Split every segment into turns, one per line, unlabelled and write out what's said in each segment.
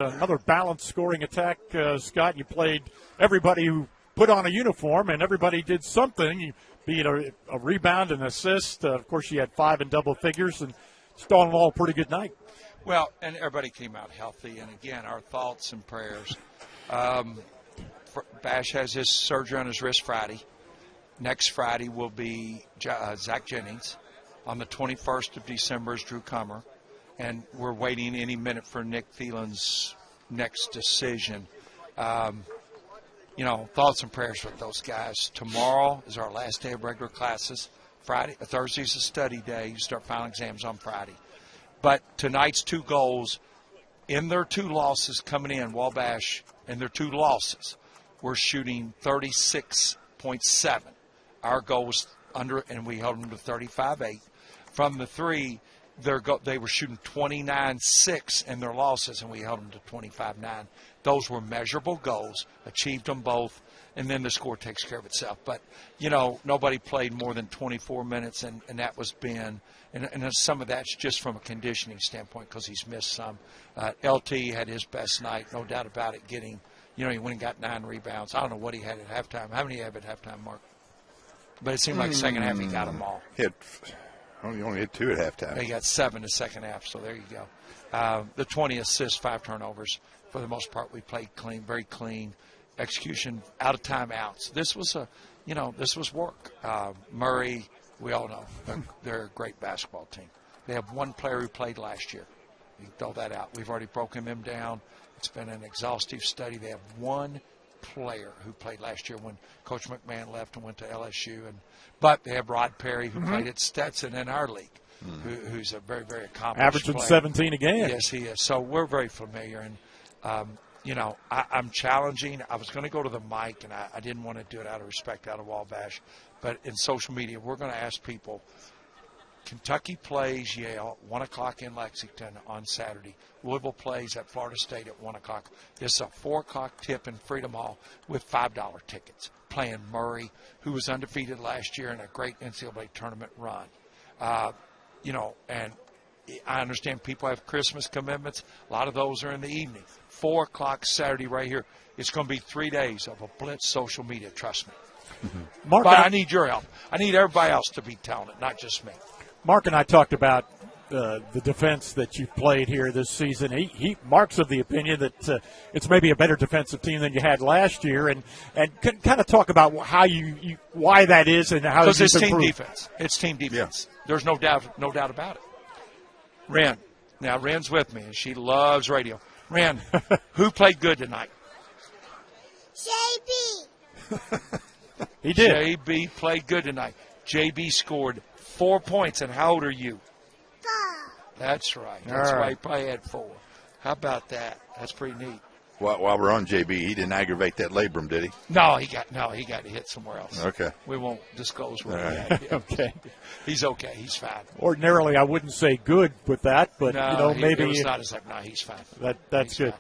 Another balanced scoring attack, Scott. You played everybody who put on a uniform, and everybody did something, be it a rebound, an assist. Of course, you had 5 in double figures, and just all in all, a pretty good night.
Well, and everybody came out healthy, and again, our thoughts and prayers. Bash has his surgery on his wrist Friday. Next Friday will be Zach Jennings. On the 21st of December is Drew Comer. And we're waiting any minute for Nick Thielen's next decision. Thoughts and prayers with those guys. Tomorrow is our last day of regular classes. Thursday's a study day. You start final exams on Friday. But tonight's 2 goals, in their 2 losses coming in, Wabash, in their 2 losses, we're shooting 36.7. Our goal was under, and we held them to 35.8. From the 3, they were shooting 29.6 in their losses, and we held them to 25.9. Those were measurable goals, achieved them both, and then the score takes care of itself. But, nobody played more than 24 minutes, and that was Ben. And some of that's just from a conditioning standpoint because he's missed some. LT had his best night, no doubt about it, getting, he went and got 9 rebounds. I don't know what he had at halftime. How many did he have at halftime, Mark? But it seemed like the second half he got them all.
He only had 2 at halftime.
He got 7 the second half, so there you go. The 20 assists, 5 turnovers. For the most part, we played clean, very clean. Execution out of timeouts. This was this was work. Murray, we all know, they're a great basketball team. They have 1 player who played last year. You can throw that out. We've already broken them down. It's been an exhaustive study. They have 1 player who played last year when Coach McMahon left and went to LSU. But they have Rod Perry, who played at Stetson in our league, who's a very, very accomplished
averaging
player.
17 a game.
Yes, he is. So we're very familiar. And, I'm challenging. I was going to go to the mic, and I didn't want to do it out of respect out of Wabash. But in social media, we're going to ask people, Kentucky plays Yale, 1 o'clock in Lexington on Saturday. Louisville plays at Florida State at 1 o'clock. This is a 4 o'clock tip in Freedom Hall with $5 tickets, playing Murray, who was undefeated last year in a great NCAA tournament run. And I understand people have Christmas commitments. A lot of those are in the evening. 4 o'clock Saturday right here. It's going to be 3 days of a blitz social media, trust me.
Mark,
but I need your help. I need everybody else to be telling it, not just me.
Mark and I talked about the defense that you've played here this season. Mark's of the opinion that it's maybe a better defensive team than you had last year, and kind of talk about how why that is and how
because
it's
team defense. It's team defense. Yeah. There's no doubt about it. Ren, now Ren's with me, and she loves radio. Ren, who played good tonight?
JB.
He did.
JB played good tonight. JB scored 4 points, and how old are you?
4.
That's right. That's why he probably had 4. How about that? That's pretty neat.
While we're on JB, he didn't aggravate that labrum, did he?
No, he got hit somewhere else.
Okay.
We won't disclose where he
had.
Yeah.
Okay.
He's okay. He's fine.
Ordinarily, I wouldn't say good with that, but maybe
it was not as no, he's fine.
That's
he's
good.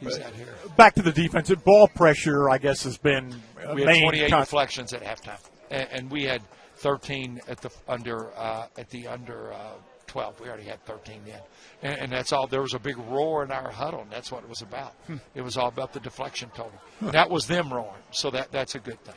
He's out here.
Back to the defense. Ball pressure, I guess, has been
we had 28 deflections at halftime, and we had 13 at the under 12. We already had 13 then. And that's all. There was a big roar in our huddle, and that's what it was about. It was all about the deflection total. That was them roaring, so that's a good thing.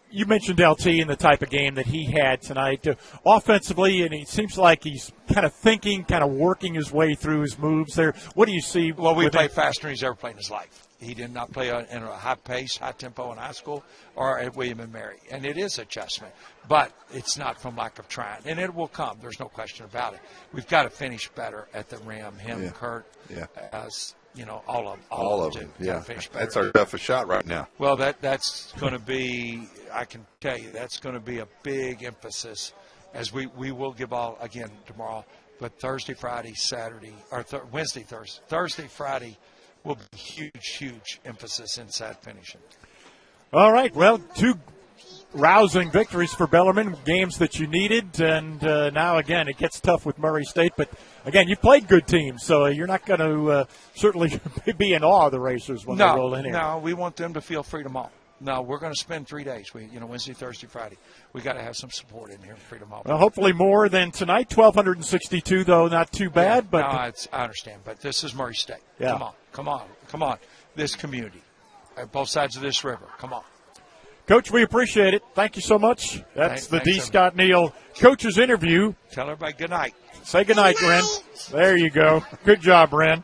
You mentioned LT and the type of game that he had tonight. Offensively, and it seems like he's kind of thinking, kind of working his way through his moves there. What do you see?
Well, we play faster than he's ever played in his life. He did not play in a high pace, high tempo in high school or at William & Mary. And it is adjustment. But it's not from lack of trying. And it will come. There's no question about it. We've got to finish better at the rim. Him, Kurt, as all of them.
Yeah, that's our toughest shot right now.
Well, that's going to be, I can tell you, that's going to be a big emphasis as we will give all again tomorrow. But Thursday, Friday, Saturday, or Wednesday, Thursday, Friday will be huge emphasis inside finishing.
All right. Well, 2 rousing victories for Bellarmine, games that you needed. And now, again, it gets tough with Murray State. But, again, you've played good teams, so you're not going to certainly be in awe of the Racers when they roll in here.
No, we want them to feel Freedom Hall. No, we're going to spend 3 days. Wednesday, Thursday, Friday. We got to have some support in here in Freedom Hall.
Well, hopefully more than tonight. 1,262, though, not too bad.
Yeah,
But
I understand. But this is Murray State.
Yeah.
Come on. This community, both sides of this river. Come on.
Coach, we appreciate it. Thank you so much. That's the D.
Thanks,
Scott Neal coach's interview.
Tell everybody good night.
Say good night, Ren. There you go. Good job, Ren.